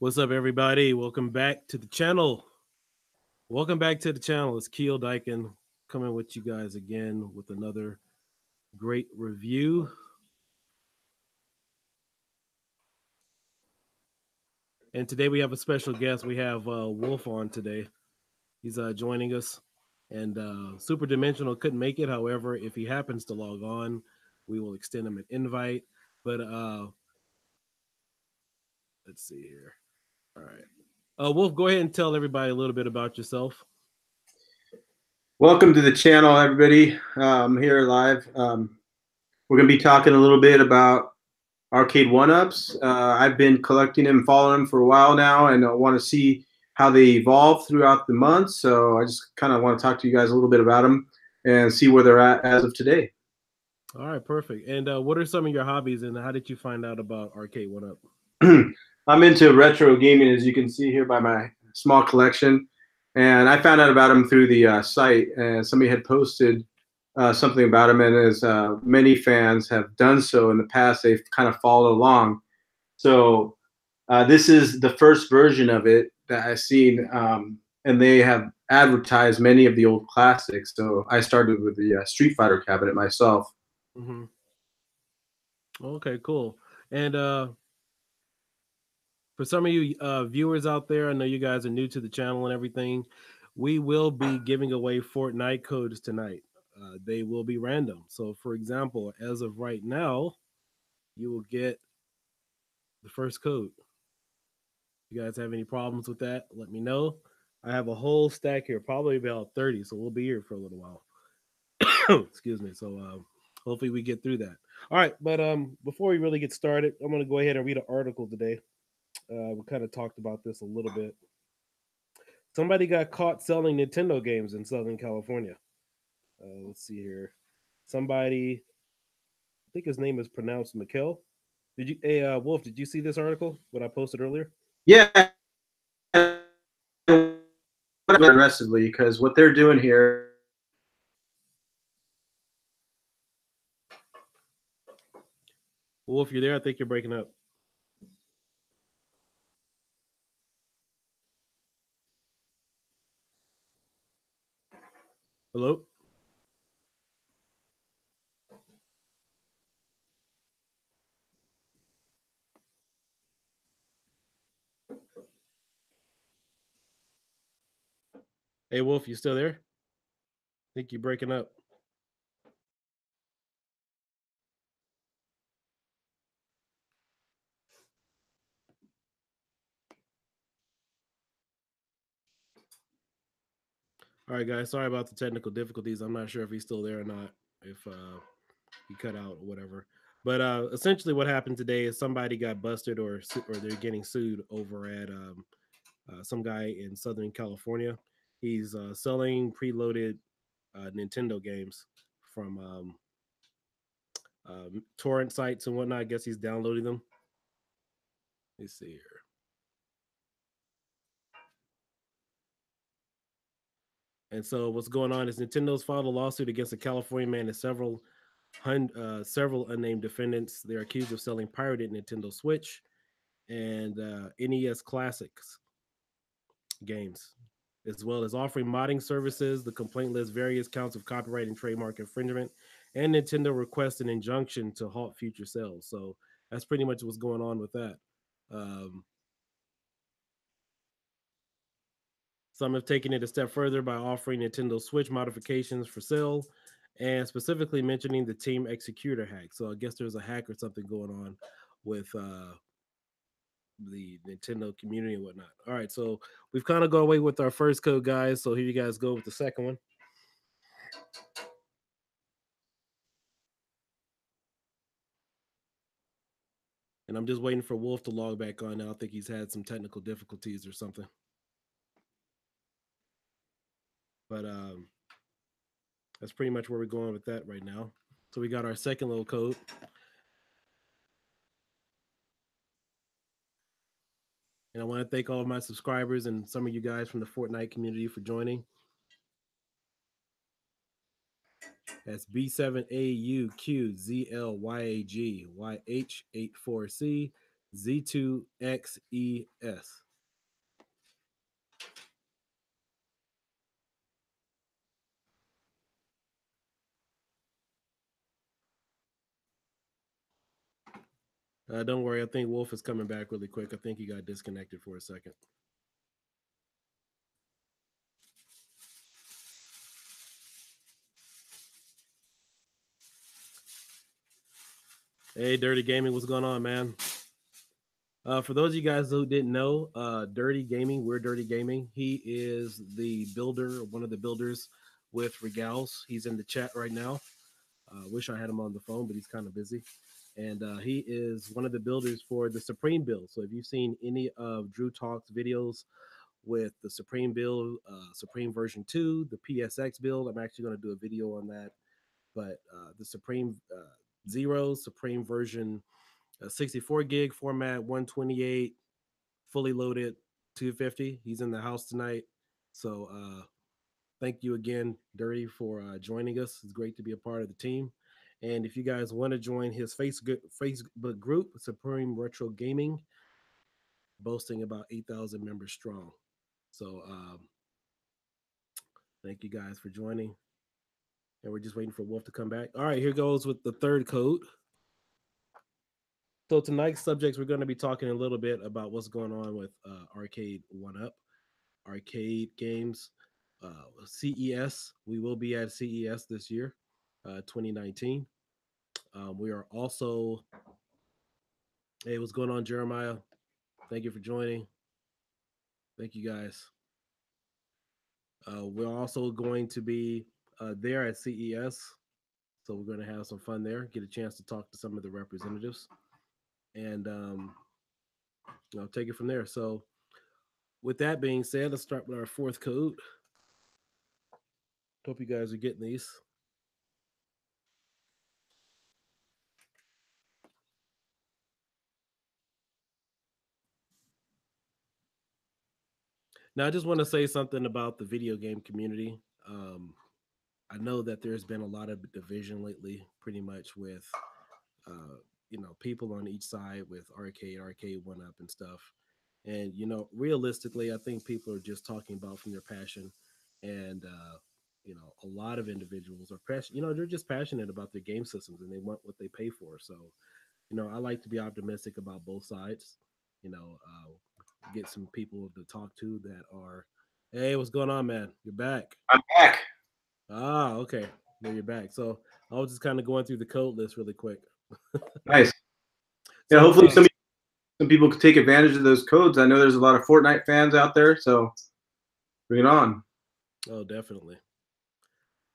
What's up, everybody? Welcome back to the channel. Welcome back to the channel. It's Kiodiekin coming with you guys again with another great review. And today we have a special guest. We have Wolf on today. He's joining us. And SuperDimensional couldn't make it. However, if he happens to log on, we will extend him an invite. But let's see here. All right. Wolf, go ahead and tell everybody a little bit about yourself. Welcome to the channel, everybody. I'm here live. We're going to be talking a little bit about arcade one-ups. I've been collecting them, following them for a while now, and I want to see how they evolve throughout the months. So I just kind of want to talk to you guys a little bit about them and see where they're at as of today. All right, perfect. And what are some of your hobbies, and how did you find out about Arcade One Up? I'm into retro gaming, as you can see here by my small collection. And I found out about them through the site, and somebody had posted something about them, and as many fans have done so in the past, they've kind of followed along. So this is the first version of it that I've seen, and they have advertised many of the old classics. So I started with the Street Fighter cabinet myself. Mm-hmm. Okay, cool. And for some of you viewers out there, I know you guys are new to the channel and everything. We will be giving away Fortnite codes tonight. They will be random. So, for example, as of right now, you will get the first code. You guys have any problems with that? Let me know. I have a whole stack here, probably about 30. So we'll be here for a little while. Excuse me. So hopefully we get through that. All right, but before we really get started, I'm going to go ahead and read an article today. We kind of talked about this a little bit. Somebody got caught selling Nintendo games in Southern California. Let's see here. Somebody, I think his name is pronounced Mikkel. Did you, hey Wolf? Did you see this article? What I posted earlier? Yeah, aggressively, because what they're doing here. Wolf, you're there. I think you're breaking up. Hello? Hey, Wolf, you still there? I think you're breaking up. All right, guys. Sorry about the technical difficulties. I'm not sure if he's still there or not. If he cut out or whatever. But essentially, what happened today is somebody got busted, or they're getting sued over at some guy in Southern California. He's selling preloaded Nintendo games from torrent sites and whatnot. I guess he's downloading them. Let's see here. And so what's going on is Nintendo's filed a lawsuit against a California man and several unnamed defendants. They're accused of selling pirated Nintendo Switch and NES Classics games, as well as offering modding services. The complaint lists various counts of copyright and trademark infringement, and Nintendo requests an injunction to halt future sales. So that's pretty much what's going on with that. Some have taken it a step further by offering Nintendo Switch modifications for sale and specifically mentioning the Team Executor hack. So I guess there's a hack or something going on with the Nintendo community and whatnot. All right, so we've kind of gone away with our first code, guys. So here you guys go with the second one. And I'm just waiting for Wolf to log back on now. I think he's had some technical difficulties or something. But that's pretty much where we're going with that right now. So we got our second little code. And I want to thank all of my subscribers and some of you guys from the Fortnite community for joining. That's B7AUQZLYAGYH84C Z2XES. Don't worry, I think Wolf is coming back really quick. I think he got disconnected for a second. Hey, Dirty Gaming, what's going on, man? For those of you guys who didn't know, Dirty Gaming, we're Dirty Gaming. He is the builder, one of the builders with Regals. He's in the chat right now. Wish I had him on the phone, but he's kind of busy. And he is one of the builders for the Supreme build. So if you've seen any of Drew Talk's videos with the Supreme build, Supreme version 2, the PSX build, I'm actually going to do a video on that. But the Supreme Zero, Supreme version 64 gig format, 128, fully loaded, 250. He's in the house tonight. So thank you again, Dirty, for joining us. It's great to be a part of the team. And if you guys want to join his Facebook group, Supreme Retro Gaming, boasting about 8,000 members strong. So thank you guys for joining. And we're just waiting for Wolf to come back. All right, here goes with the third code. So tonight's subjects, we're going to be talking a little bit about what's going on with Arcade 1-Up, arcade games, CES. We will be at CES this year, 2019. We are also, hey, what's going on, Jeremiah? Thank you for joining. Thank you, guys. We're also going to be there at CES. So we're going to have some fun there, get a chance to talk to some of the representatives. And take it from there. So with that being said, let's start with our fourth code. Hope you guys are getting these. Now, I just want to say something about the video game community. I know that there's been a lot of division lately, pretty much with, people on each side with Arcade 1-Up and stuff. And, realistically, I think people are just talking about from their passion. And, a lot of individuals are passionate, they're just passionate about their game systems and they want what they pay for. So, I like to be optimistic about both sides, get some people to talk to that are, hey, what's going on, man? You're back. I'm back. Ah, okay. There you're back. So I was just kind of going through the code list really quick. Nice. So, Yeah, hopefully some people could take advantage of those codes. I know there's a lot of Fortnite fans out there, so bring it on. Oh, definitely.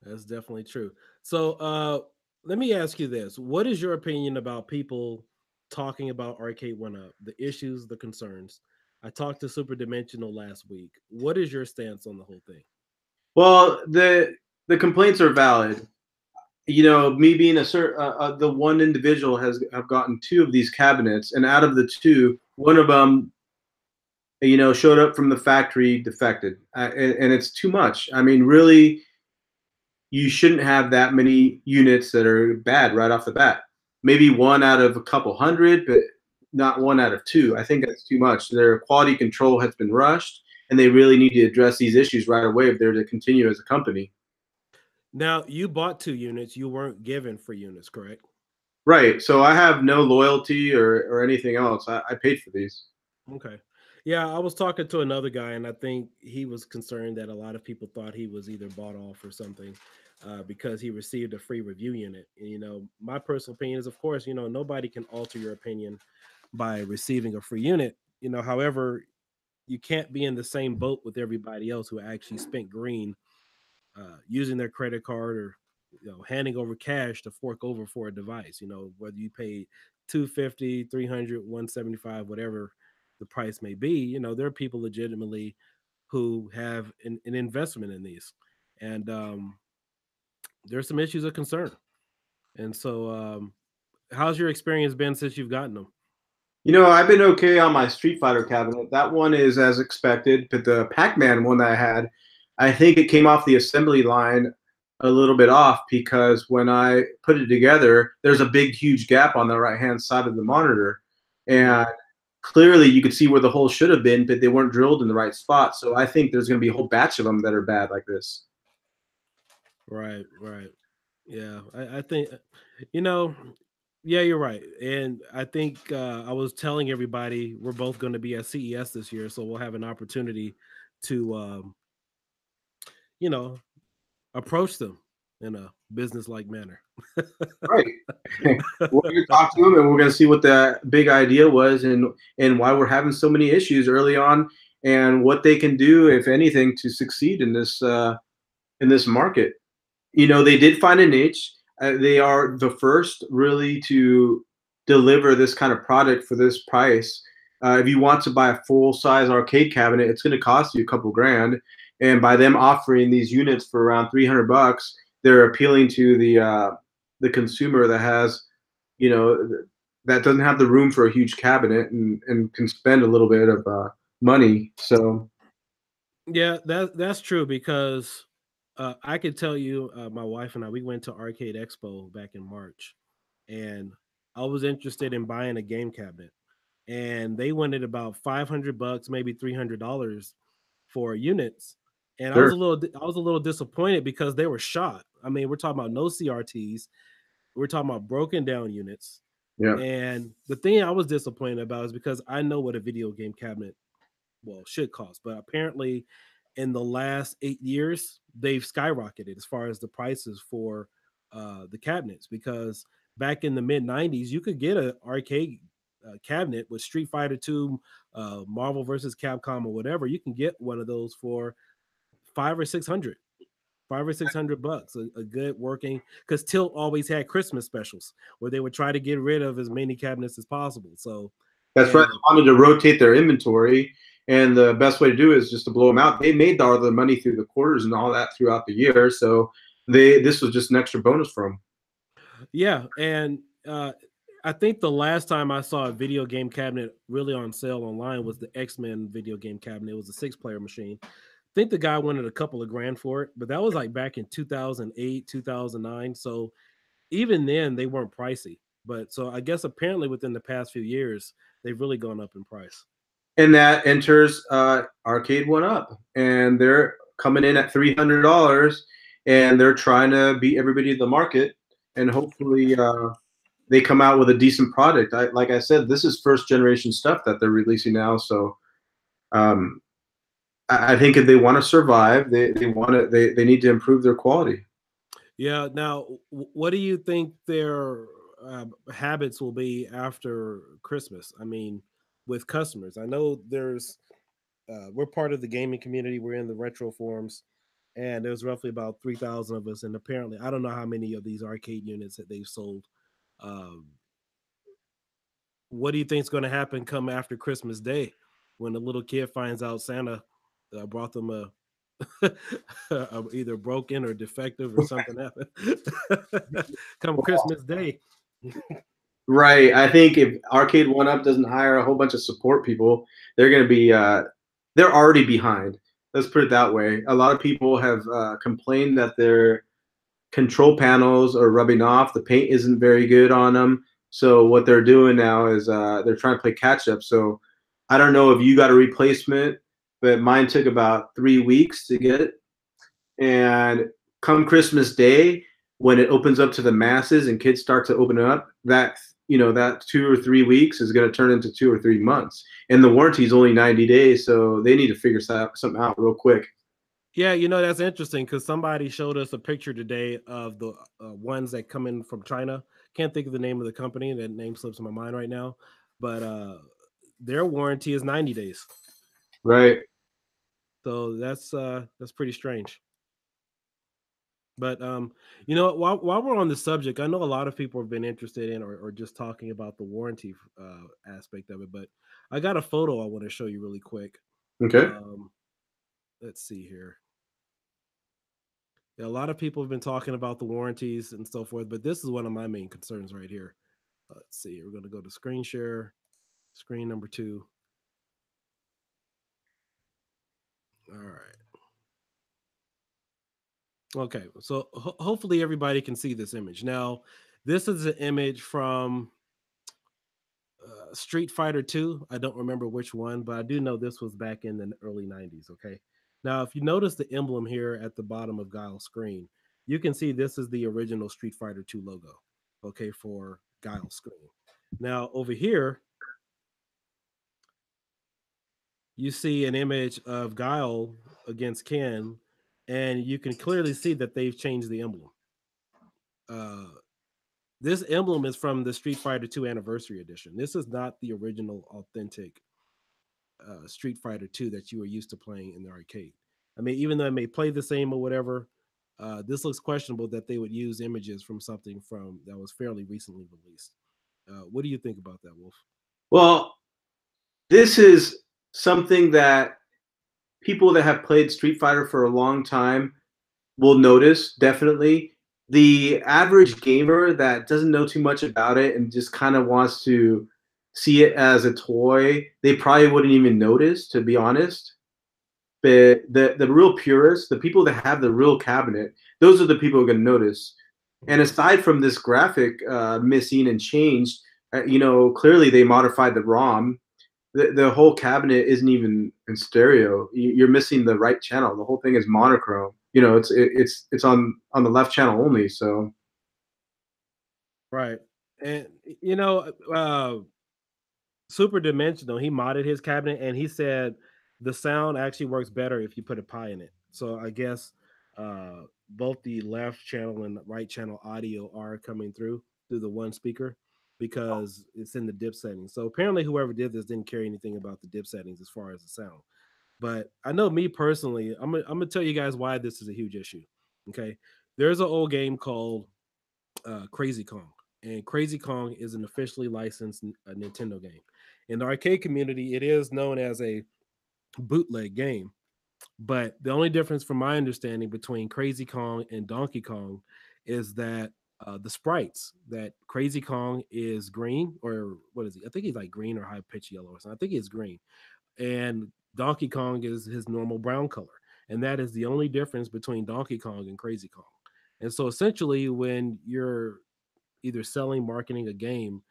That's definitely true. So let me ask you this. What is your opinion about people talking about Arcade 1-Up, the issues, the concerns? I talked to SuperDimensional last week. What is your stance on the whole thing? Well, the complaints are valid. Me being the one individual have gotten 2 of these cabinets, and out of the 2, one of them, showed up from the factory defected, and it's too much. I mean, really, you shouldn't have that many units that are bad right off the bat. Maybe 1 out of a couple hundred, but not 1 out of 2. I think that's too much. Their quality control has been rushed, and they really need to address these issues right away if they're to continue as a company. Now, you bought 2 units. You weren't given free units, correct? Right. So I have no loyalty or anything else. I paid for these. Okay. Yeah, I was talking to another guy, and I think he was concerned that a lot of people thought he was either bought off or something because he received a free review unit. And, my personal opinion is, of course, nobody can alter your opinion by receiving a free unit. However, you can't be in the same boat with everybody else who actually spent green using their credit card or handing over cash to fork over for a device. Whether you paid 250, 300, 175, whatever the price may be. There are people legitimately who have an investment in these, and there's some issues of concern. And so, how's your experience been since you've gotten them? I've been okay on my Street Fighter cabinet. That one is as expected, but the Pac-Man one that I had, I think it came off the assembly line a little bit off because when I put it together, there's a big, huge gap on the right-hand side of the monitor. And clearly you could see where the hole should have been, but they weren't drilled in the right spot. So I think there's going to be a whole batch of them that are bad like this. Right, right. Yeah, I think, you know, yeah, you're right. And I think I was telling everybody we're both going to be at CES this year, so we'll have an opportunity to, you know, approach them in a business-like manner. Right. We're going to talk to them, and we're going to see what the big idea was, and why we're having so many issues early on, and what they can do, if anything, to succeed in this market. You know, they did find a niche. They are the first really to deliver this kind of product for this price. If you want to buy a full size arcade cabinet, it's going to cost you a couple grand. And by them offering these units for around $300, they're appealing to the consumer that has, you know, that doesn't have the room for a huge cabinet, and can spend a little bit of money. So Yeah, that's true because I could tell you, my wife and I, we went to Arcade Expo back in March, and I was interested in buying a game cabinet, and they wanted about $500, maybe $300 for units, and sure, I was a little disappointed because they were shot. I mean, we're talking about no CRTs, we're talking about broken down units, yeah, and the thing I was disappointed about is because I know what a video game cabinet should cost, but apparently in the last 8 years they've skyrocketed as far as the prices for the cabinets, because back in the mid 90s you could get an arcade cabinet with Street Fighter 2, Marvel versus Capcom or whatever. You can get one of those for five or six hundred. $500 or $600, a good working, because Tilt always had Christmas specials where they would try to get rid of as many cabinets as possible. So, that's right. and They wanted to rotate their inventory, and the best way to do it is just to blow them out. They made all the money through the quarters and all that throughout the year, so this was just an extra bonus for them. yeah, and I think the last time I saw a video game cabinet really on sale online was the X-Men video game cabinet. It was a six-player machine. I think the guy wanted a couple of grand for it, but that was like back in 2008, 2009. So even then, they weren't pricey. But so I guess apparently within the past few years, they've really gone up in price. And that enters Arcade One Up, and they're coming in at $300, and they're trying to beat everybody in the market, and hopefully they come out with a decent product. Like I said, this is first generation stuff that they're releasing now, so um, I think if they want to survive, they need to improve their quality. Yeah. Now, what do you think their habits will be after Christmas? I mean, with customers, I know we're part of the gaming community. We're in the retro forums, and there's roughly about 3,000 of us. And apparently, I don't know how many of these arcade units that they've sold. Um, what do you think is going to happen come after Christmas Day, when the little kid finds out Santa brought them a either broken or defective or something happened come Christmas Day? Right. I think if Arcade One Up doesn't hire a whole bunch of support people, they're going to be they're already behind. Let's put it that way. A lot of people have complained that their control panels are rubbing off. The paint isn't very good on them. So what they're doing now is they're trying to play catch up. So I don't know if you got a replacement, but mine took about 3 weeks to get. And come Christmas Day, when it opens up to the masses and kids start to open it up, that that 2 or 3 weeks is going to turn into 2 or 3 months, and the warranty is only 90 days, so they need to figure something out real quick. Yeah, that's interesting because somebody showed us a picture today of the ones that come in from China. Can't think of the name of the company. That name slips my mind right now, but their warranty is 90 days. Right. So that's pretty strange. But while we're on the subject, I know a lot of people have been interested in or just talking about the warranty aspect of it. But I got a photo I want to show you really quick. Okay. Let's see here. Yeah, a lot of people have been talking about the warranties and so forth, but this is one of my main concerns right here. Let's see. We're going to go to screen share, screen number 2. All right. Okay, so hopefully everybody can see this image. Now, this is an image from Street Fighter 2. I don't remember which one, but I do know this was back in the early 90s. Okay. Now, if you notice the emblem here at the bottom of Guile's screen, you can see this is the original Street Fighter 2 logo, okay, for Guile's screen. Now, over here, you see an image of Guile against Ken, and you can clearly see that they've changed the emblem. Uh, this emblem is from the Street Fighter 2 Anniversary Edition. This is not the original, authentic Street Fighter 2 that you were used to playing in the arcade. I mean, even though it may play the same or whatever, this looks questionable that they would use images from something from that was fairly recently released. What do you think about that, Wolf? Well, this is something that people that have played Street Fighter for a long time will notice, definitely. The average gamer that doesn't know too much about it and just kind of wants to see it as a toy, they probably wouldn't even notice, to be honest. But the real purists, the people that have the real cabinet, those are the people who are going to notice. And aside from this graphic missing and changed, clearly they modified the ROM. The whole cabinet isn't even in stereo. You're missing the right channel. The whole thing is monochrome. It's on the left channel only. So right, and SuperDimensional, he modded his cabinet and he said the sound actually works better if you put a pi in it. So I guess both the left channel and the right channel audio are coming through the one speaker because it's in the dip settings. So apparently whoever did this didn't care anything about the dip settings as far as the sound. But I know me personally, I'm gonna tell you guys why this is a huge issue. Okay, there's an old game called Crazy Kong, and Crazy Kong is an officially licensed Nintendo game. In the arcade community, it is known as a bootleg game. But the only difference, from my understanding, between Crazy Kong and Donkey Kong is that the sprites, that Crazy Kong is green, or what is he? I think he's like green or high pitch yellow or something. I think he's green. And Donkey Kong is his normal brown color. And that is the only difference between Donkey Kong and Crazy Kong. And so essentially, when you're either selling, marketing a game,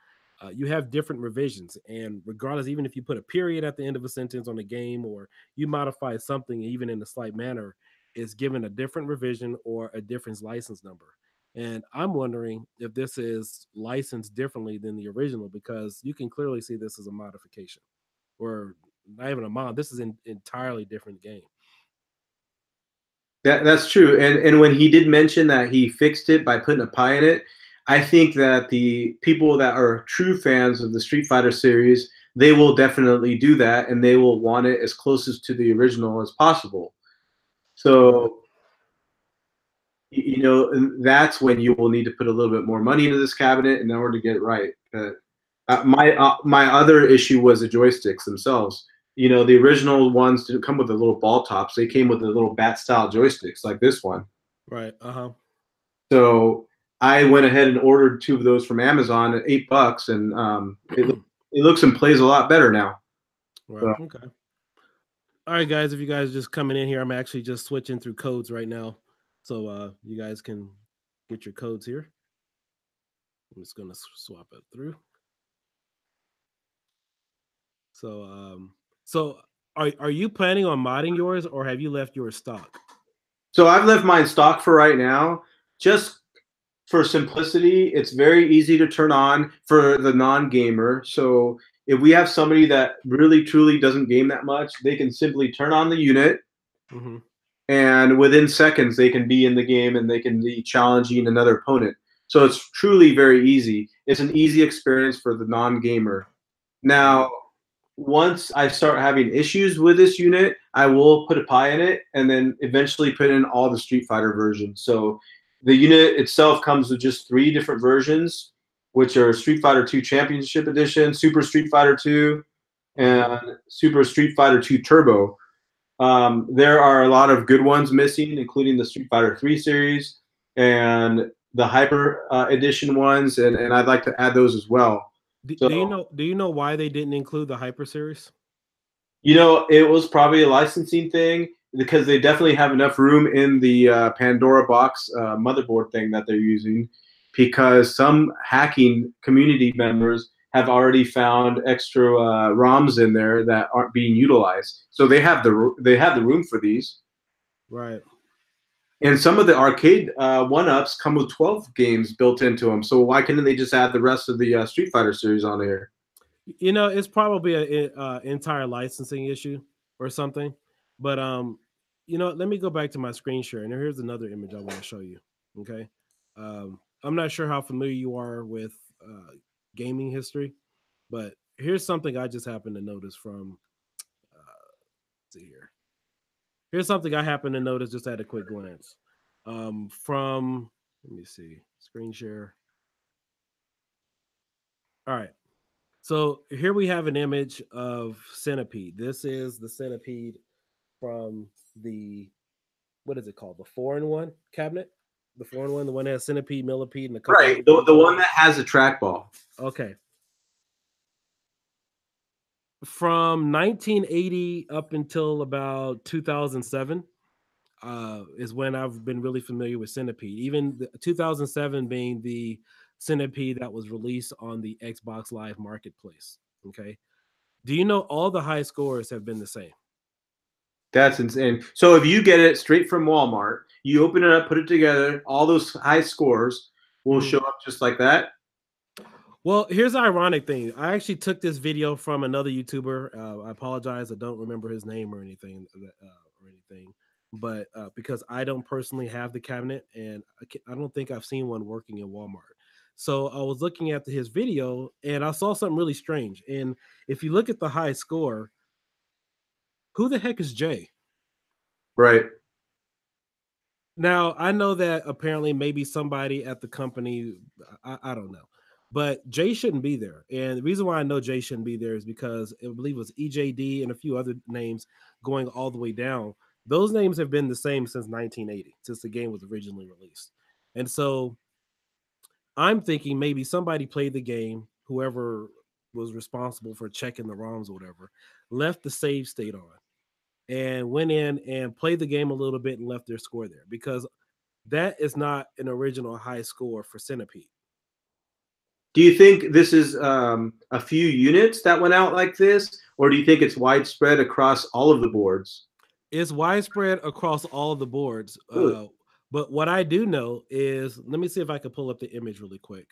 you have different revisions. And regardless, even if you put a period at the end of a sentence on a game or you modify something, even in a slight manner, it's given a different revision or a different license number. And I'm wondering if this is licensed differently than the original, because you can clearly see this as a modification, or not even a mod. This is an entirely different game. that's true. And when he did mention that he fixed it by putting a pi in it, I think that the people that are true fans of the Street Fighter series, they will definitely do that, and they will want it as closest to the original as possible. So, that's when you will need to put a little bit more money into this cabinet in order to get it right. My other issue was the joysticks themselves. The original ones didn't come with the little ball tops. They came with the little bat-style joysticks like this one. Right. So I went ahead and ordered 2 of those from Amazon at $8, and it looks and plays a lot better now. Right. So. Okay. All right, guys. If you guys are just coming in here, I'm actually just switching through codes right now, so you guys can get your codes here. I'm just gonna swap it through. So are you planning on modding yours, or have you left yours stock? So I've left mine stock for right now, just for simplicity. It's very easy to turn on for the non-gamer. So if we have somebody that really truly doesn't game that much, they can simply turn on the unit, and within seconds they can be in the game and they can be challenging another opponent. So it's truly very easy. It's an easy experience for the non-gamer. Now, once I start having issues with this unit, I will put a pi in it and then eventually put in all the Street Fighter versions. So the unit itself comes with just 3 different versions, which are Street Fighter 2 Championship Edition, Super Street Fighter 2, and Super Street Fighter 2 Turbo. There are a lot of good ones missing, including the Street Fighter 3 series and the Hyper Edition ones, and I'd like to add those as well. Do you know why they didn't include the Hyper series? It was probably a licensing thing, because they definitely have enough room in the Pandora box motherboard thing that they're using, because some hacking community members have already found extra ROMs in there that aren't being utilized. So they have the room for these. Right. And some of the arcade one-ups come with 12 games built into them. So why couldn't they just add the rest of the Street Fighter series on here? You know, it's probably a entire licensing issue or something. But you know, let me go back to my screen share, and here's another image I want to show you. Okay, I'm not sure how familiar you are with gaming history, but here's something I just happened to notice from. Let's see here. Here's something I happened to notice just at a quick glance. From let me see, screen share. All right. So here we have an image of Centipede. This is the Centipede from the what is it called? The 4-in-1 cabinet. The 4-in-1, the one that has Centipede, Millipede, and a couple Right, other the games on it. one that has a trackball. Okay. From 1980 up until about 2007 is when I've been really familiar with Centipede. Even 2007 being the Centipede that was released on the Xbox Live Marketplace. Okay. Do you know all the high scores have been the same? That's insane. So if you get it straight from Walmart, you open it up, put it together, all those high scores will show up just like that. Well, here's the ironic thing. I actually took this video from another YouTuber. I apologize, I don't remember his name or anything, but because I don't personally have the cabinet, and I don't think I've seen one working in Walmart. So I was looking at his video, and I saw something really strange. And if you look at the high score, who the heck is Jay? Right. Now, I know that apparently maybe somebody at the company, I don't know, but Jay shouldn't be there. And the reason why I know Jay shouldn't be there is because I believe it was EJD and a few other names going all the way down. Those names have been the same since 1980, since the game was originally released. And so I'm thinking maybe somebody played the game, whoever was responsible for checking the ROMs or whatever, left the save state on and went in and played the game a little bit and left their score there because that is not an original high score for Centipede. Do you think this is a few units that went out like this, or do you think it's widespread across all of the boards? It's widespread across all of the boards. Really? But what I do know is, let me see if I can pull up the image really quick.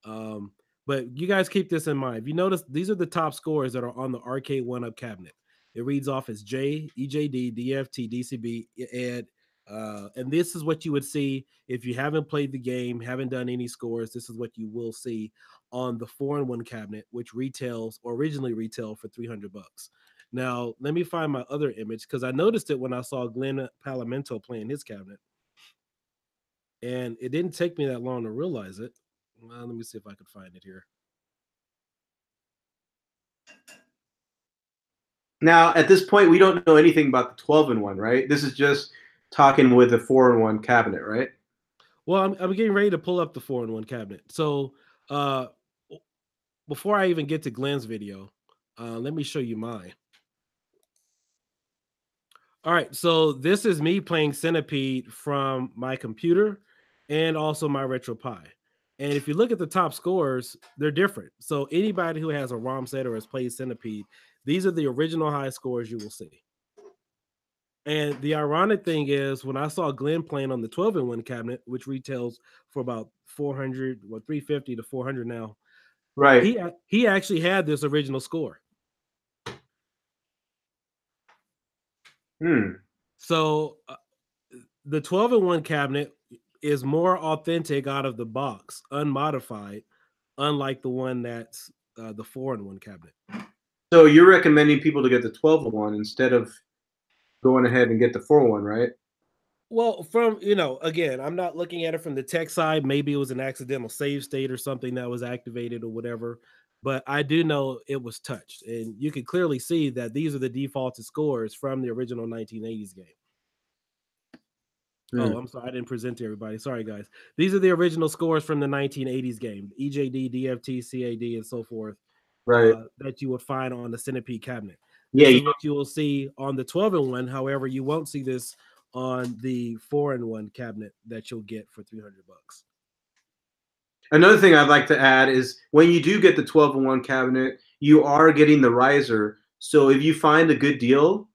But you guys keep this in mind. If you notice, these are the top scores that are on the arcade one-up cabinet. It reads off as J, EJD, DFT, DCB, and this is what you would see if you haven't played the game, haven't done any scores. This is what you will see on the 4-in-1 cabinet, which retails or originally retail for $300. Now, let me find my other image because I noticed it when I saw Glenn Palamento playing his cabinet, and it didn't take me that long to realize it. Well, let me see if I can find it here. Now, at this point, we don't know anything about the 12-in-1, right? This is just talking with a 4-in-1 cabinet, right? Well, I'm getting ready to pull up the 4-in-1 cabinet. So before I even get to Glenn's video, let me show you mine. All right, so this is me playing Centipede from my computer and also my RetroPie. And if you look at the top scores, they're different. So anybody who has a ROM set or has played Centipede, these are the original high scores you will see. And the ironic thing is, when I saw Glenn playing on the 12-in-1 cabinet, which retails for about 400 or 350 to 400 now, Right. he actually had this original score. So the 12-in-1 cabinet is more authentic out of the box, unmodified, unlike the one that's the 4-in-1 cabinet. So you're recommending people to get the 12-in-1 instead of going ahead and get the 4-in-1, right? Well, from, again, I'm not looking at it from the tech side. Maybe it was an accidental save state or something that was activated or whatever. But I do know it was touched. And you can clearly see that these are the defaulted scores from the original 1980s game. Oh, I'm sorry. I didn't present to everybody. Sorry, guys. These are the original scores from the 1980s game. EJD, DFT, CAD, and so forth. Right. That you would find on the Centipede cabinet. Yeah. This is what you will see on the 12-in-1. However, you won't see this on the 4-in-1 cabinet that you'll get for $300. Another thing I'd like to add is when you do get the 12-in-1 cabinet, you are getting the riser. So if you find a good deal,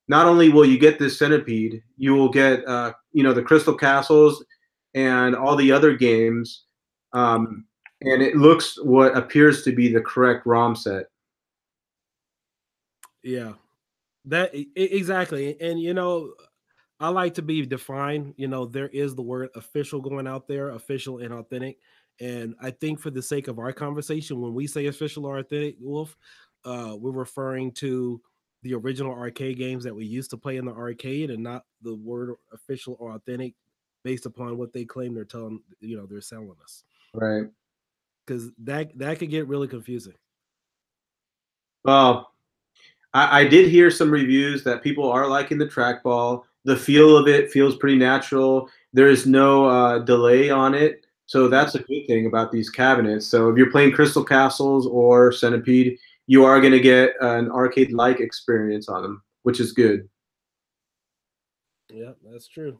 not only will you get this Centipede, you will get the Crystal Castles and all the other games, and it looks what appears to be the correct ROM set. Yeah, exactly. And I like to be defined. There is the word official going out there, official and authentic. And I think for the sake of our conversation, when we say official or authentic, Wolf, we're referring to the original arcade games that we used to play in the arcade, and not the word official or authentic based upon what they claim they're telling they're selling us. Right. Because that could get really confusing. Well, I did hear some reviews that people are liking the trackball. The feel of it feels pretty natural. There is no delay on it. So that's a good thing about these cabinets. So if you're playing Crystal Castles or Centipede, you are going to get an arcade-like experience on them, which is good. Yeah, that's true.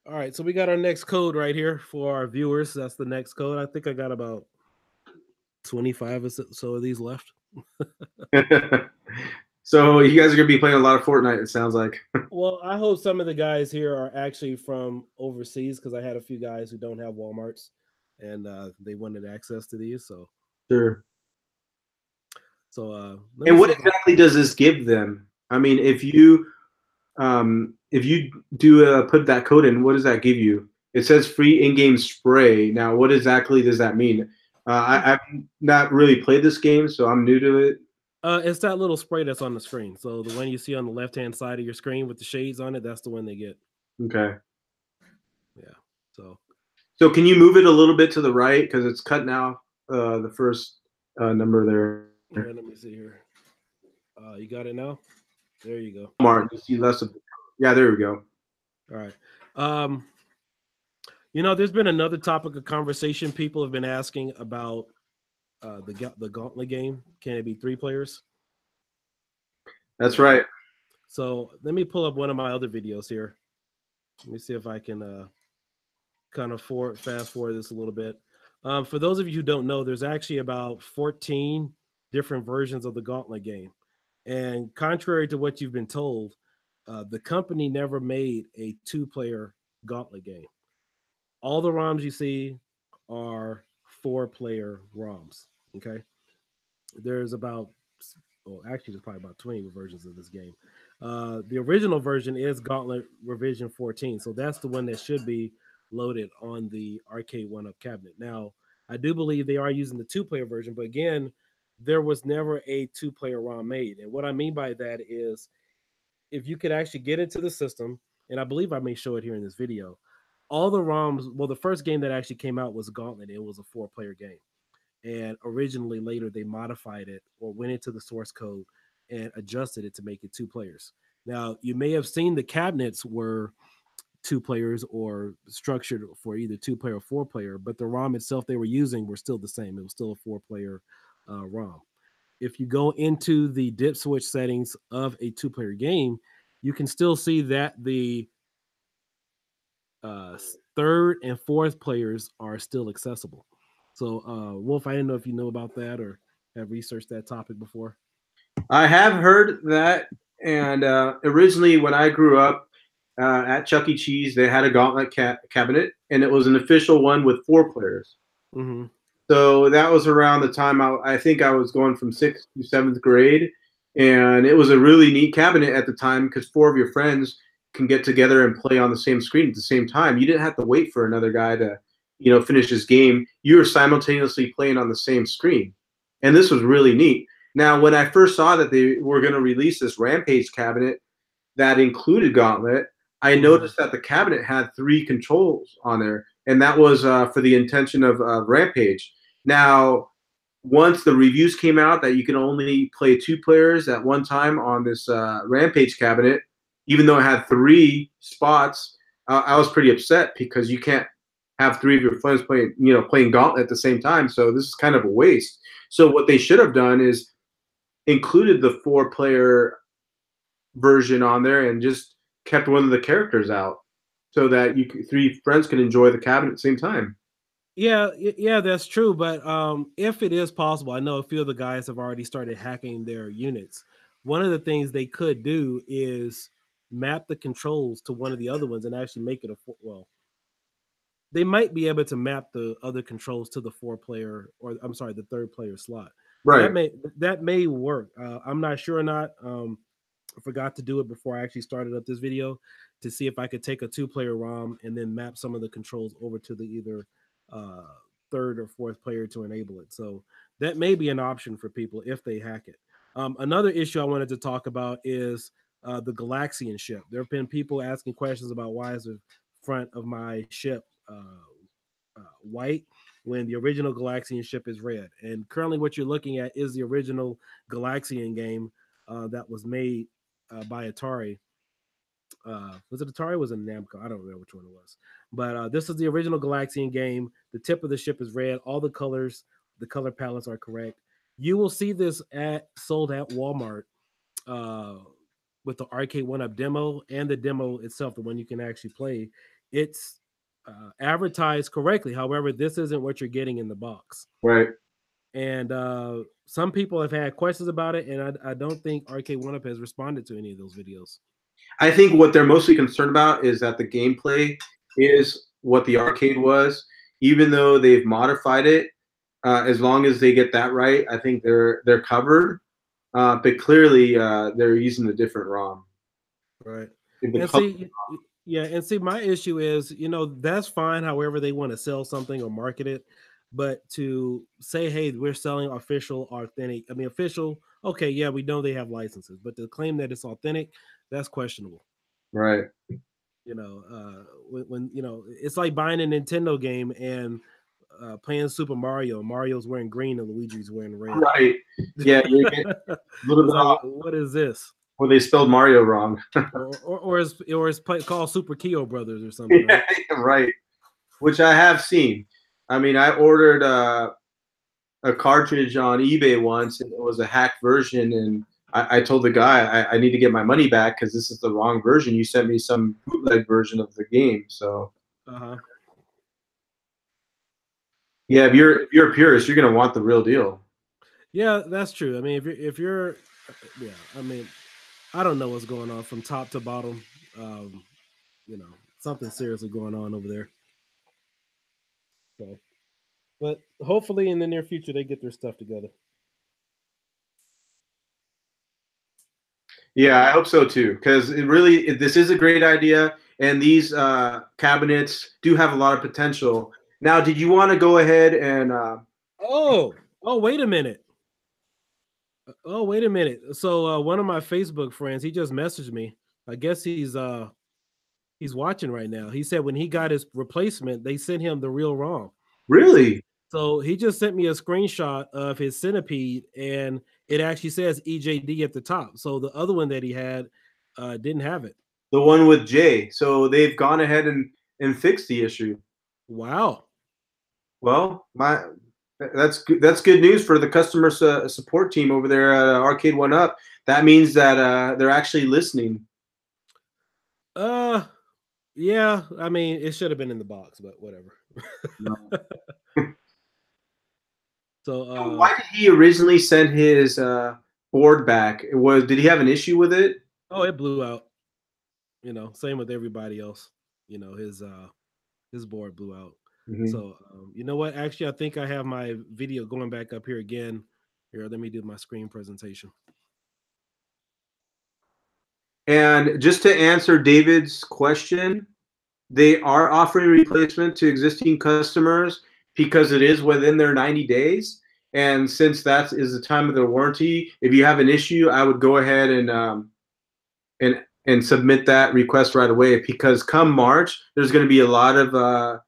All right, so we got our next code right here for our viewers. That's the next code. I think I got about 25 or so of these left. So you guys are going to be playing a lot of Fortnite, it sounds like. Well, I hope some of the guys here are actually from overseas, because I had a few guys who don't have Walmarts, and they wanted access to these. Sure. So and what exactly does this give them? I mean, if you do put that code in, what does that give you? It says free in-game spray. Now, what exactly does that mean? I've not really played this game, so I'm new to it. It's that little spray that's on the screen. So the one you see on the left-hand side of your screen with the shades on it, that's the one they get. Okay. Yeah. So can you move it a little bit to the right, because it's cutting out the first number there? Yeah, let me see here. You got it now? There you go. Mark, you see less of it. Yeah, there we go. All right. There's been another topic of conversation. People have been asking about the Gauntlet game. Can it be 3 players? That's right. So let me pull up one of my other videos here. Let me see if I can kind of fast forward this a little bit. For those of you who don't know, there's actually about 14 different versions of the Gauntlet game. And contrary to what you've been told, the company never made a 2-player Gauntlet game. All the ROMs you see are 4-player ROMs. Okay. There's actually there's probably about 20 versions of this game. The original version is Gauntlet Revision 14. So that's the one that should be loaded on the Arcade 1-Up cabinet. Now, I do believe they are using the 2-player version, but again, there was never a 2-player ROM made. And what I mean by that is, if you could actually get into the system, and I believe I may show it here in this video, all the ROMs, well, the first game that actually came out was Gauntlet. It was a 4-player game. And originally, later, they modified it or went into the source code and adjusted it to make it 2 players. Now, you may have seen the cabinets were 2 players or structured for either 2-player or 4-player, but the ROM itself they were using were still the same. It was still a 4-player ROM. If you go into the dip switch settings of a 2-player game, you can still see that the 3rd and 4th players are still accessible. So, Wolf, I didn't know if you know about that or have researched that topic before. I have heard that, and originally when I grew up at Chuck E. Cheese, they had a Gauntlet cabinet, and it was an official one with 4 players. Mm-hmm. So that was around the time I think I was going from 6th to 7th grade, and it was a really neat cabinet at the time because 4 of your friends can get together and play on the same screen at the same time. You didn't have to wait for another guy to, finish his game. You were simultaneously playing on the same screen, and this was really neat. Now, when I first saw that they were going to release this Rampage cabinet that included Gauntlet, I noticed that the cabinet had 3 controls on there, and that was for the intention of Rampage. Now, once the reviews came out that you can only play 2 players at one time on this Rampage cabinet, even though it had 3 spots, I was pretty upset because you can't have 3 of your friends playing Gauntlet at the same time. So this is kind of a waste. So what they should have done is included the 4-player version on there and just kept one of the characters out so that 3 friends could enjoy the cabinet at the same time. Yeah, that's true. But if it is possible, I know a few of the guys have already started hacking their units. One of the things they could do is map the controls to one of the other ones and actually make it well. They might be able to map the other controls to the four-player, or I'm sorry, the third-player slot. Right. That may work. I'm not sure or not. I forgot to do it before I actually started up this video to see if I could take a two-player ROM and then map some of the controls over to the either uh, third or fourth player to enable it. So that may be an option for people if they hack it. Another issue I wanted to talk about is the Galaxian ship. There have been people asking questions about why is the front of my ship white when the original Galaxian ship is red. And currently, what you're looking at is the original Galaxian game that was made by Atari. Was it Atari? Or was it Namco? I don't remember which one it was. But this is the original Galaxian game. The tip of the ship is red. All the colors, the color palettes are correct. You will see this sold at Walmart uh, with the Arcade One Up demo and the demo itself, the one you can actually play. It's advertised correctly. However, this isn't what you're getting in the box. Right. And some people have had questions about it, and I don't think Arcade One Up has responded to any of those videos. I think what they're mostly concerned about is that the gameplay is what the arcade was, even though they've modified it. As long as they get that right, I think they're covered. But clearly, they're using a different ROM. Right. The And see, yeah, and see, my issue is, that's fine. However, they want to sell something or market it, but to say, "Hey, we're selling official, authentic," I mean, official. Okay, yeah, we know they have licenses, but to claim that it's authentic, that's questionable. Right. When it's like buying a Nintendo game and playing Super Mario. Mario's wearing green and Luigi's wearing red. Right. Yeah, you're getting a little It's bit like, off. what is this? Well, they spelled Mario wrong. or it's called Super Keo Brothers or something, right? Right. Which I have seen. I mean, I ordered a cartridge on eBay once, and it was a hacked version, and I told the guy I need to get my money back because this is the wrong version. You sent me some bootleg version of the game. So yeah, if you're a purist, you're gonna want the real deal. Yeah, that's true. I mean, if you're yeah, I mean, I don't know what's going on from top to bottom. Um, something seriously going on over there. So, but hopefully in the near future they get their stuff together. Yeah, I hope so too, because this is a great idea, and these cabinets do have a lot of potential. Now, did you want to go ahead and? Oh, wait a minute. Oh, wait a minute. So one of my Facebook friends, he just messaged me. I guess he's watching right now. He said when he got his replacement, they sent him the real ROM. Really? So he just sent me a screenshot of his Centipede, and it actually says EJD at the top. So the other one that he had didn't have it. The one with J. So they've gone ahead and fixed the issue. Wow. Well, that's good news for the customer support team over there at Arcade One Up. That means that they're actually listening. Yeah. I mean, it should have been in the box, but whatever. So why did he originally send his board back? Did he have an issue with it? Oh, it blew out. Same with everybody else. His board blew out. Mm-hmm. So you know what? Actually, I think I have my video going back up here again. Here, let me do my screen presentation. And just to answer David's question, they are offering replacement to existing customers because it is within their 90 days. And since that is the time of their warranty, if you have an issue, I would go ahead and submit that request right away, because come March, there's going to be a lot of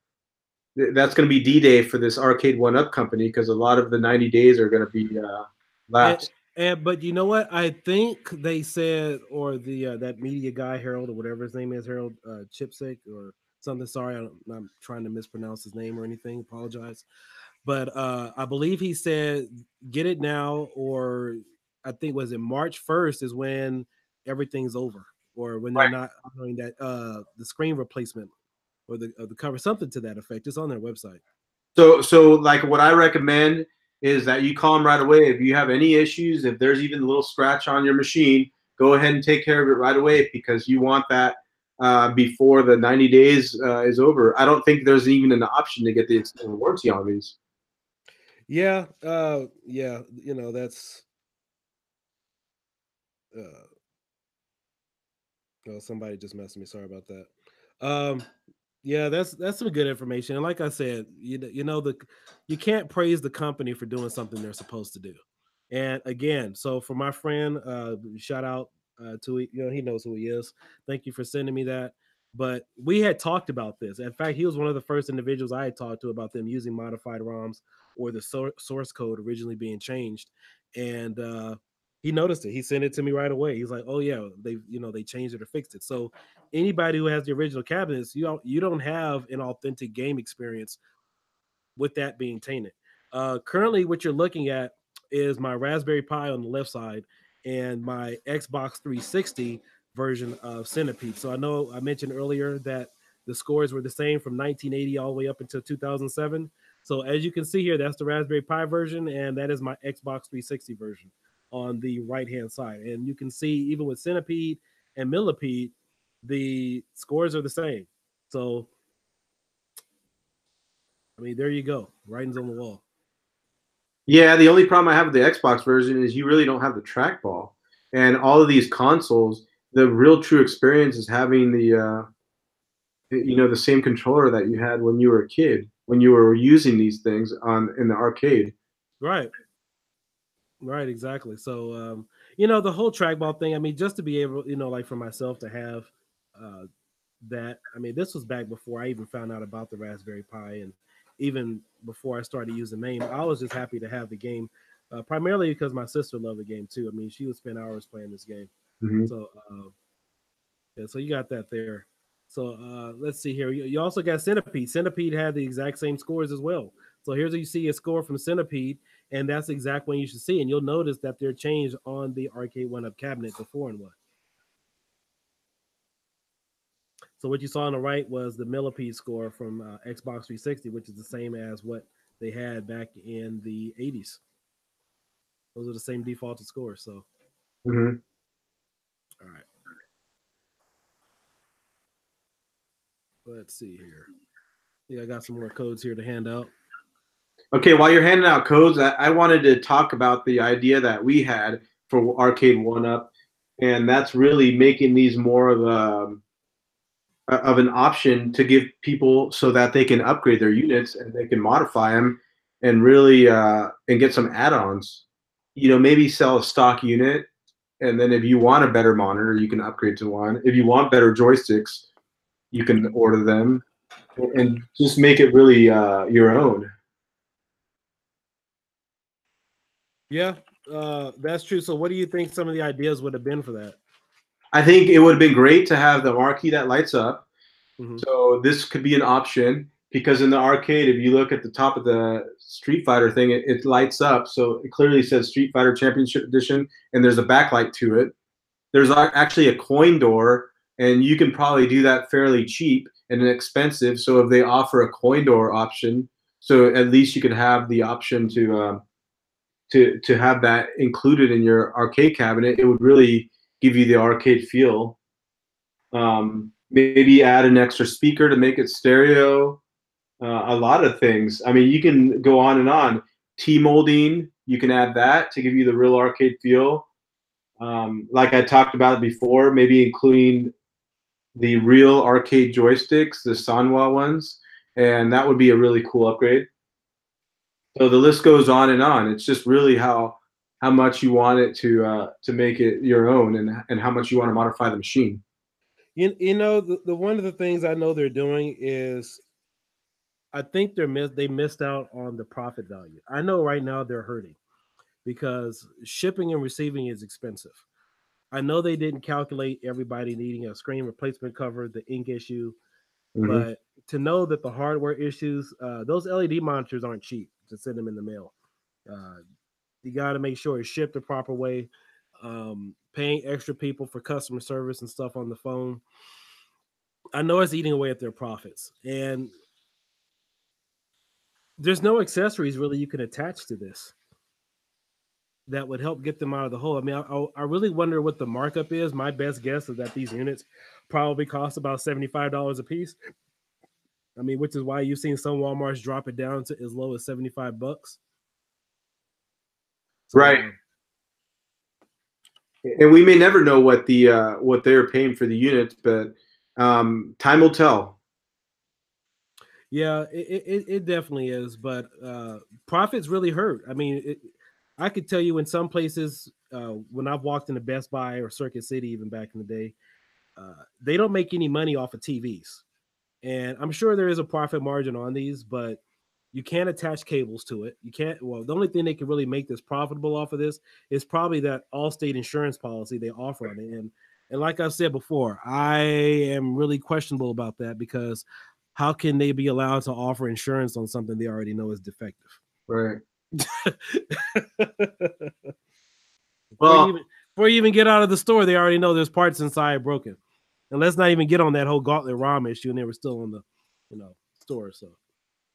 that's going to be D-Day for this Arcade One Up company, because a lot of the 90 days are going to be lapsed. But you know what? I think they said, or the that media guy, Harold, or whatever his name is, Harold Chipsick or something. Sorry, I'm not trying to mispronounce his name or anything. Apologize. But I believe he said, get it now, or I think was it March 1st is when everything's over, or when they're not doing that the screen replacement or the cover, something to that effect. It's on their website. So like what I recommend is that you call them right away. If you have any issues, if there's even a little scratch on your machine, go ahead and take care of it right away because you want that before the 90 days is over. I don't think there's even an option to get the extended warranty on these. Yeah, yeah, that's uh oh, somebody just messaged me. Sorry about that. Um, yeah, that's some good information. And like I said, you can't praise the company for doing something they're supposed to do. And again, so for my friend, shout out to he knows who he is. Thank you for sending me that. But we had talked about this. In fact, he was one of the first individuals I had talked to about them using modified ROMs or the source code originally being changed. And he noticed it. He sent it to me right away. He's like, "Oh yeah, they changed it or fixed it." So anybody who has the original cabinets, you don't have an authentic game experience with that being tainted. Currently, what you're looking at is my Raspberry Pi on the left side and my Xbox 360 version of Centipede. So I know I mentioned earlier that the scores were the same from 1980 all the way up until 2007. So as you can see here, that's the Raspberry Pi version, and that is my Xbox 360 version on the right hand side. And you can see even with Centipede and Millipede, the scores are the same. So I mean, there you go, writings on the wall. Yeah, the only problem I have with the Xbox version is you really don't have the trackball. And all of these consoles, the real true experience is having the same controller that you had when you were a kid, when you were using these things on in the arcade. Right. Right, exactly. So, the whole trackball thing. I mean, just to be able, like for myself to have uh, that. I mean, this was back before I even found out about the Raspberry Pi, and even before I started using MAME. I was just happy to have the game, primarily because my sister loved the game too. I mean, she would spend hours playing this game. Mm-hmm. So, yeah, so you got that there. So let's see here. You also got Centipede. Centipede had the exact same scores as well. So here's you see a score from Centipede, and that's the exact one you should see. And you'll notice that they're changed on the arcade one up cabinet to 4-1. So what you saw on the right was the Millipede score from Xbox 360, which is the same as what they had back in the 80s. Those are the same defaulted scores. So, Mm-hmm. all right, let's see here. I got some more codes here to hand out. Okay, while you're handing out codes, I wanted to talk about the idea that we had for Arcade One Up, and that's really making these more of an option to give people so that they can upgrade their units and they can modify them and really and get some add-ons. Maybe sell a stock unit, and then if you want a better monitor, you can upgrade to one. If you want better joysticks, you can order them and just make it really your own. Yeah, that's true. So, what do you think some of the ideas would have been for that? I think it would have been great to have the marquee that lights up. Mm-hmm. So this could be an option because in the arcade, if you look at the top of the Street Fighter thing, it lights up. So it clearly says Street Fighter Championship Edition, and there's a backlight to it. There's actually a coin door, and you can probably do that fairly cheap and inexpensive. So if they offer a coin door option, so at least you could have the option to have that included in your arcade cabinet. It would really give you the arcade feel. Maybe add an extra speaker to make it stereo. A lot of things. I mean, you can go on and on. T-molding, you can add that to give you the real arcade feel. Like I talked about before, maybe including the real arcade joysticks, the Sanwa ones, and that would be a really cool upgrade. So the list goes on and on. It's just really how much you want it to make it your own, and how much you want to modify the machine. The one of the things I know they're doing is I think they missed out on the profit value. I know right now they're hurting because shipping and receiving is expensive. I know they didn't calculate everybody needing a screen replacement cover, the ink issue, Mm-hmm. but to know that the hardware issues, those LED monitors aren't cheap to send them in the mail. Uh, you got to make sure it's shipped the proper way. Paying extra people for customer service and stuff on the phone. I know it's eating away at their profits. And there's no accessories really you can attach to this that would help get them out of the hole. I mean, I really wonder what the markup is. My best guess is that these units probably cost about $75 a piece. I mean, which is why you've seen some Walmarts drop it down to as low as $75. So, Right. And we may never know what they're paying for the units, but time will tell. Yeah, it definitely is, but profits really hurt. I mean, I could tell you in some places when I've walked into Best Buy or Circuit City, even back in the day, they don't make any money off of TVs, and I'm sure there is a profit margin on these, but you can't attach cables to it. You can't. Well, the only thing they can really make this profitable off of this is probably that Allstate insurance policy they offer on it, and like I've said before, I am really questionable about that because how can they be allowed to offer insurance on something they already know is defective? Right. Before you even get out of the store, they already know there's parts inside broken. And let's not even get on that whole Gauntlet ROM issue, and they were still in the store. So,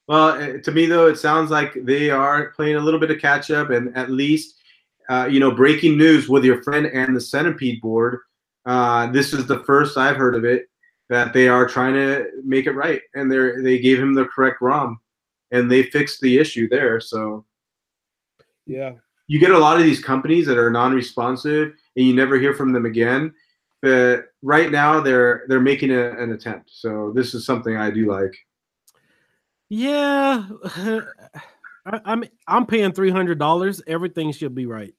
well, to me though, it sounds like they are playing a little bit of catch up, and at least breaking news with your friend and the Centipede board. This is the first I've heard of it that they are trying to make it right, and they gave him the correct ROM, and they fixed the issue there. So, yeah, you get a lot of these companies that are non-responsive, and you never hear from them again. But right now, they're making an attempt. So this is something I do like. Yeah, I'm paying $300. Everything should be right,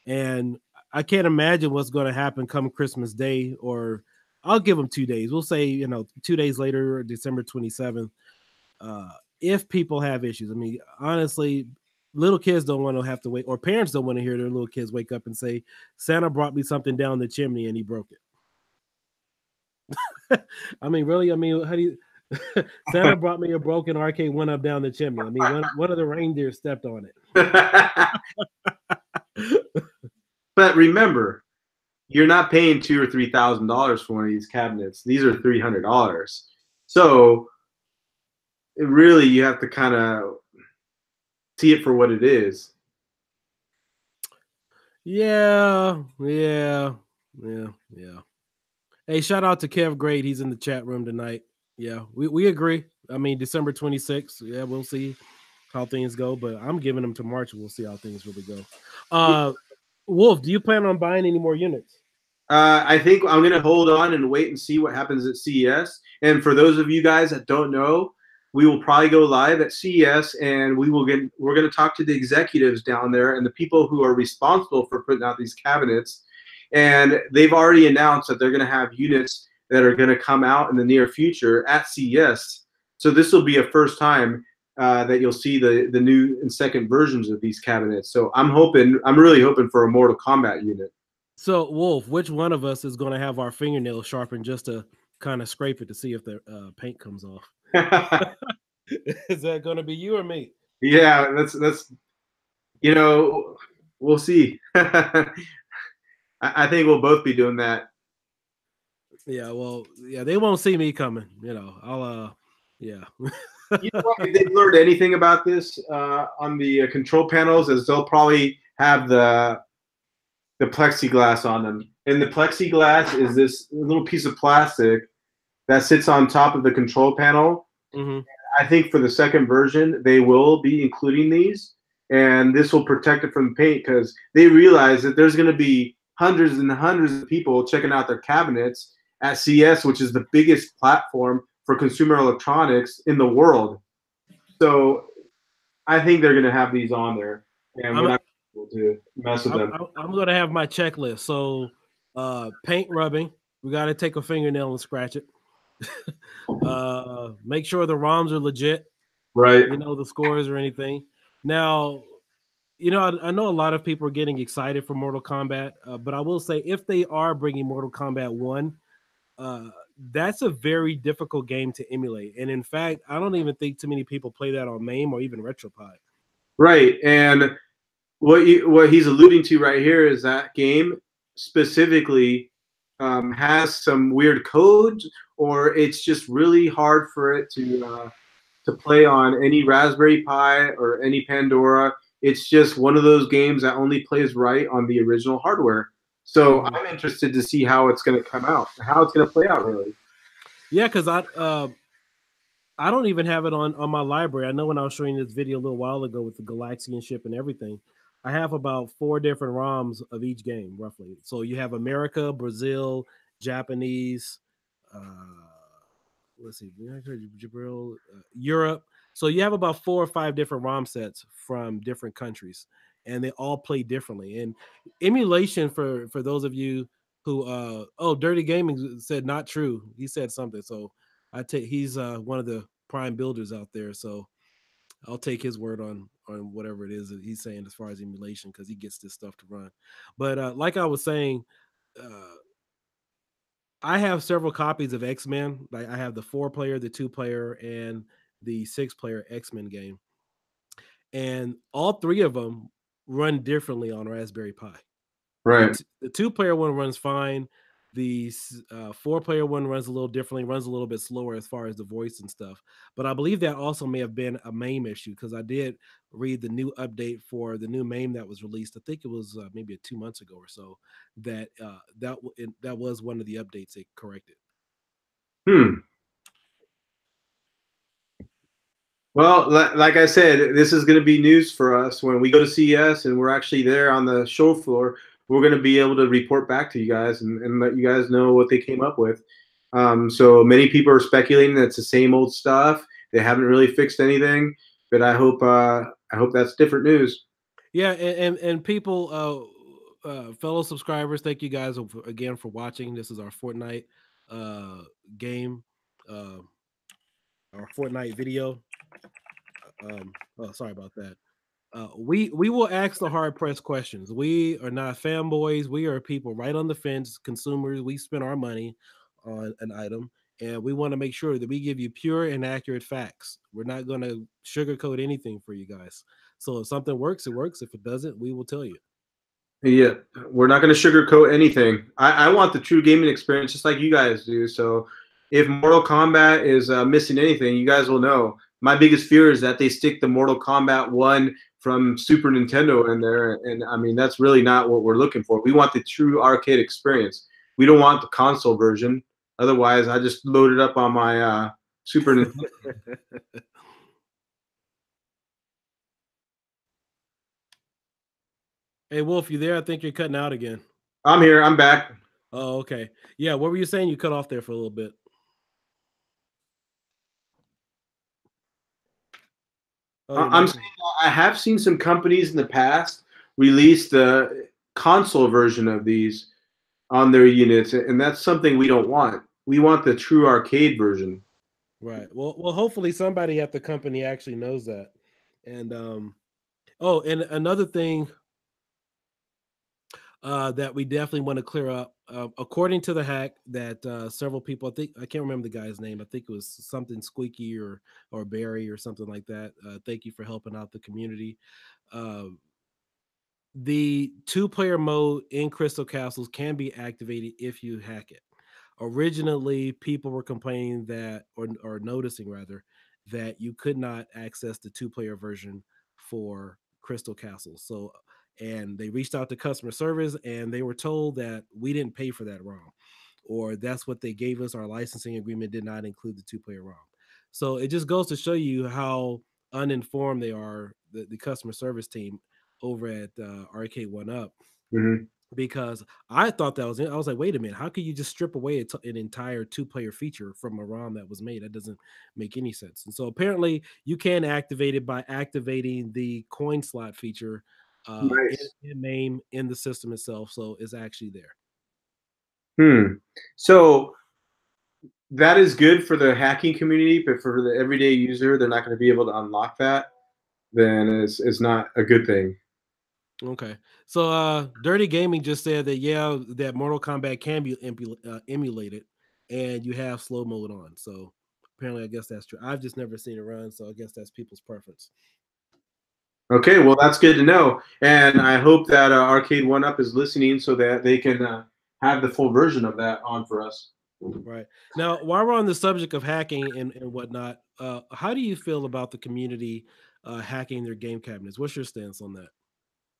and I can't imagine what's going to happen come Christmas Day, or I'll give them 2 days. We'll say 2 days later, December 27th. If people have issues, I mean, honestly, little kids don't want to have to wait, or parents don't want to hear their little kids wake up and say, "Santa brought me something down the chimney and he broke it." I mean, really? I mean, how do you? Santa brought me a broken arcade one up down the chimney. I mean, one of the reindeer stepped on it. But remember, you're not paying $2,000 or $3,000 for one of these cabinets. These are $300. So really, you have to kind of see it for what it is. Yeah. Hey, shout out to Kev Great. He's in the chat room tonight. Yeah, we agree. I mean, December 26th. Yeah, we'll see how things go, but I'm giving them to March. We'll see how things really go. Wolf, do you plan on buying any more units? I think I'm going to hold on and wait and see what happens at CES. And for those of you guys that don't know, we will probably go live at CES, and we're going to talk to the executives down there and the people who are responsible for putting out these cabinets. And they've already announced that they're going to have units that are going to come out in the near future at CES. So this will be a first time that you'll see the new and second versions of these cabinets. So I'm really hoping for a Mortal Kombat unit. So, Wolf, which one of us is going to have our fingernails sharpened just to kind of scrape it to see if the paint comes off? Is that going to be you or me? Yeah, that's we'll see. I think we'll both be doing that. Yeah, well, yeah, they won't see me coming. I'll yeah. You know what, if they've learned anything about this on the control panels, is they'll probably have the plexiglass on them. And the plexiglass is this little piece of plastic that sits on top of the control panel. Mm-hmm. I think for the second version, they will be including these, and this will protect it from the paint because they realize that there's going to be hundreds and hundreds of people checking out their cabinets at CES, which is the biggest platform for consumer electronics in the world. So I think they're going to have these on there, and we're not able to mess with them. I'm going to have my checklist. So paint rubbing, we got to take a fingernail and scratch it. Make sure the ROMs are legit, right? The scores or anything. Now, I know a lot of people are getting excited for Mortal Kombat, but I will say if they are bringing Mortal Kombat 1, that's a very difficult game to emulate. And in fact, I don't even think too many people play that on MAME or even RetroPie. Right. And what he's alluding to right here is that game specifically has some weird codes, or it's just really hard for it to to play on any Raspberry Pi or any Pandora. It's just one of those games that only plays right on the original hardware. So Mhm. I'm interested to see how it's going to come out, how it's going to play out, really. Yeah, because I don't even have it on my library. I know when I was showing this video a little while ago with the Galaxian ship and everything, I have about 4 different ROMs of each game, roughly. So you have America, Brazil, Japanese, uh, let's see, Jabril, Europe. So you have about 4 or 5 different ROM sets from different countries, and they all play differently. And emulation for those of you who oh, Dirty Gaming said not true. He said something. So I take he's one of the prime builders out there. So I'll take his word on whatever it is that he's saying as far as emulation because he gets this stuff to run. But like I was saying, uh, I have several copies of X Men. Like I have the 4-player, the 2-player, and the 6-player X Men game, and all 3 of them run differently on Raspberry Pi. Right. The 2-player one runs fine. The 4-player one runs a little differently, runs a little bit slower as far as the voice and stuff. But I believe that also may have been a MAME issue because I did read the new update for the new MAME that was released. I think it was maybe 2 months ago or so that that was one of the updates they corrected. Hmm. Well, like I said, this is going to be news for us when we go to CES and we're actually there on the show floor. We're going to be able to report back to you guys and let you guys know what they came up with. So many people are speculating that it's the same old stuff. They haven't really fixed anything, but I hope that's different news. Yeah, and people, fellow subscribers, thank you guys again for watching. This is our Fortnite game, uh, our Fortnite video. Oh, sorry about that. We will ask the hard pressed questions. We are not fanboys. We are people right on the fence, consumers. We spend our money on an item, and we want to make sure that we give you pure and accurate facts. We're not going to sugarcoat anything for you guys. So if something works, it works. If it doesn't, we will tell you. Yeah, we're not going to sugarcoat anything. I want the true gaming experience just like you guys do. So if Mortal Kombat is missing anything, you guys will know. My biggest fear is that they stick the Mortal Kombat 1 from Super Nintendo in there. And I mean, that's really not what we're looking for. We want the true arcade experience. We don't want the console version. Otherwise, I just load it up on my Super Nintendo. Hey Wolf, you there? I think you're cutting out again. I'm here. I'm back. Oh, okay. Yeah, what were you saying? You cut off there for a little bit. Oh, I'm saying I have seen some companies in the past release the console version of these on their units, and that's something we don't want. We want the true arcade version. right. Well, hopefully somebody at the company actually knows that. And oh, and another thing that we definitely want to clear up. According to the hack, that several people, I think I can't remember the guy's name. I think it was something Squeaky or Barry or something like that. Thank you for helping out the community. Uh, the 2-player mode in Crystal Castles can be activated if you hack it. Originally, people were complaining that, or noticing rather, that you could not access the 2-player version for Crystal Castles. So, and they reached out to customer service and they were told that we didn't pay for that ROM, or that's what they gave us. Our licensing agreement did not include the 2-player ROM. So it just goes to show you how uninformed they are, the customer service team over at Arcade One Up, Mm-hmm. because I thought that was it. I was like, wait a minute, how could you just strip away an entire 2-player feature from a ROM that was made? That doesn't make any sense. And so apparently you can activate it by activating the coin slot feature Nice. in name in the system itself. So it's actually there. So that is good for the hacking community, but for the everyday user, they're not going to be able to unlock that. Then it's not a good thing. Okay. So Dirty Gaming just said that yeah, that Mortal Kombat can be emulated and you have slow mode on. So apparently I guess that's true. I've just never seen it run, so I guess that's people's preference. Okay, well that's good to know, and I hope that Arcade One Up is listening so that they can have the full version of that on for us. Right. Now, while we're on the subject of hacking and whatnot, how do you feel about the community hacking their game cabinets? What's your stance on that?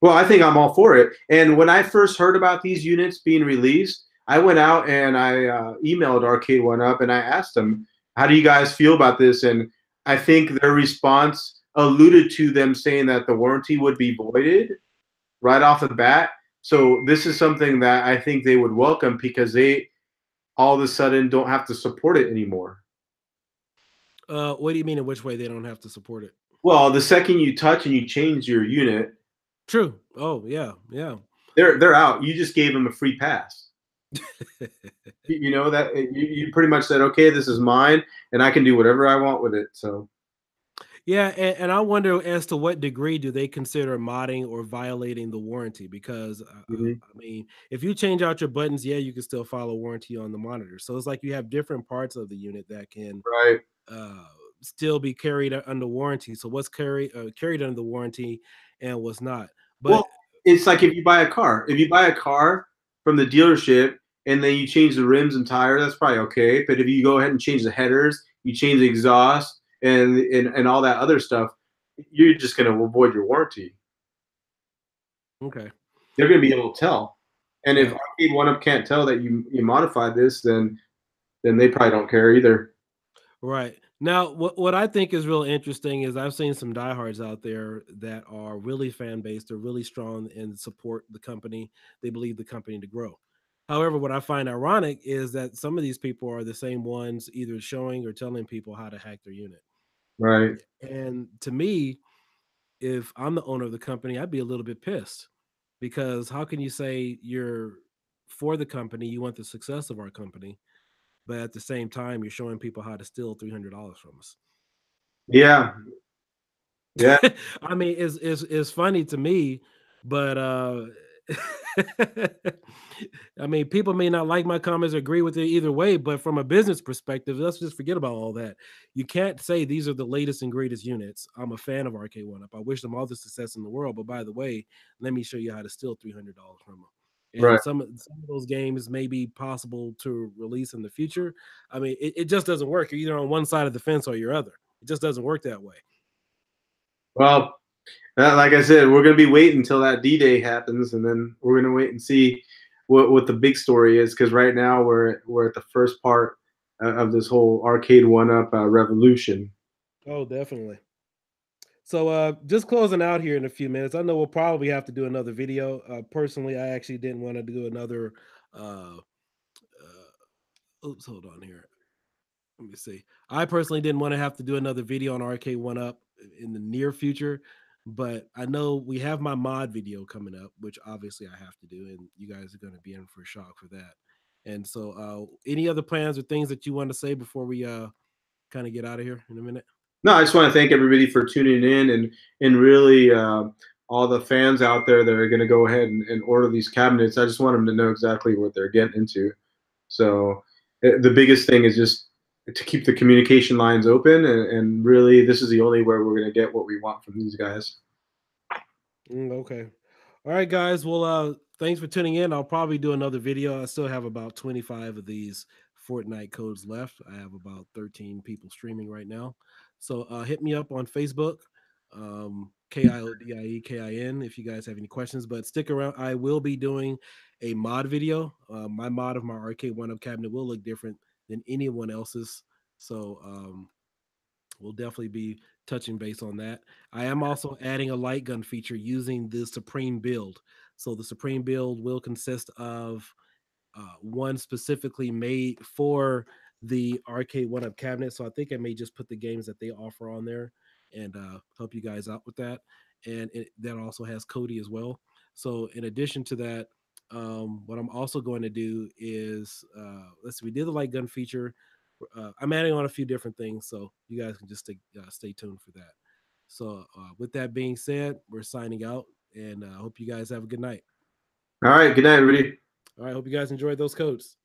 Well, I think I'm all for it. And when I first heard about these units being released, I went out and I emailed Arcade One Up and I asked them, "How do you guys feel about this?" And I think their response alluded to them saying that the warranty would be voided right off the bat. So this is something that I think they would welcome because they all of a sudden don't have to support it anymore. What do you mean? In which way they don't have to support it? Well, the second you touch and you change your unit, True. Oh yeah, yeah. they're out. You just gave them a free pass. You know that you pretty much said, okay, this is mine, and I can do whatever I want with it. So Yeah, and I wonder as to what degree do they consider modding or violating the warranty? Because mhm. I mean, if you change out your buttons, yeah, you can still follow warranty on the monitor. So it's like you have different parts of the unit that can Right. uh, still be carried under warranty. So what's carried under the warranty and what's not? Well, But it's like if you buy a car from the dealership and then you change the rims and tires, that's probably okay. But if you go ahead and change the headers, you change the exhaust and all that other stuff, you're just going to avoid your warranty. okay, They're going to be able to tell. And if yeah. Arcade One Up can't tell that you modified this, then they probably don't care either. Right. Now, what I think is real interesting is I've seen some diehards out there that are really fan based, they're really strong and support the company. They believe the company to grow. However, what I find ironic is that some of these people are the same ones either showing or telling people how to hack their unit. Right. And to me, if I'm the owner of the company, I'd be a little bit pissed because how can you say you're for the company, you want the success of our company, but at the same time, you're showing people how to steal $300 from us? Yeah. Yeah. I mean, it's funny to me, but I mean, people may not like my comments or agree with it either way, but from a business perspective, let's just forget about all that. You can't say these are the latest and greatest units. I'm a fan of Arcade One Up. I wish them all the success in the world, but by the way, let me show you how to steal $300 from them. And Right. some of those games may be possible to release in the future. I mean, it just doesn't work. You're either on one side of the fence or your other. It just doesn't work that way. Well, like I said, we're going to be waiting until that D-Day happens, and then we're going to wait and see what the big story is. Because right now we're at the first part of this whole Arcade One Up revolution. Oh, definitely. So, just closing out here in a few minutes. I know we'll probably have to do another video. Personally, I actually didn't want to do another. Uh, Oops, hold on here. Let me see. I personally didn't want to have to do another video on Arcade One Up in the near future, but I know we have my mod video coming up, which obviously I have to do, and you guys are going to be in for a shock for that. And so, any other plans or things that you want to say before we kind of get out of here in a minute? No, I just want to thank everybody for tuning in and really all the fans out there that are going to go ahead and order these cabinets. I just want them to know exactly what they're getting into. So the biggest thing is just to keep the communication lines open, and really, this is the only way we're going to get what we want from these guys. Okay. All right, guys. Well, thanks for tuning in. I'll probably do another video. I still have about 25 of these Fortnite codes left. I have about 13 people streaming right now. So hit me up on Facebook, Kiodiekin, if you guys have any questions. But stick around. I will be doing a mod video. My mod of my Arcade One Up cabinet will look different than anyone else's. So we'll definitely be touching base on that. I am also adding a light gun feature using the Supreme build. So the Supreme build will consist of one specifically made for the Arcade One Up cabinet. So I think I may just put the games that they offer on there and help you guys out with that. And that also has Cody as well. So in addition to that, what I'm also going to do is let's see, we did the light gun feature. I'm adding on a few different things, so you guys can just stay tuned for that. So with that being said, we're signing out, and I hope you guys have a good night. All right, good night, everybody. All right, hope you guys enjoyed those codes.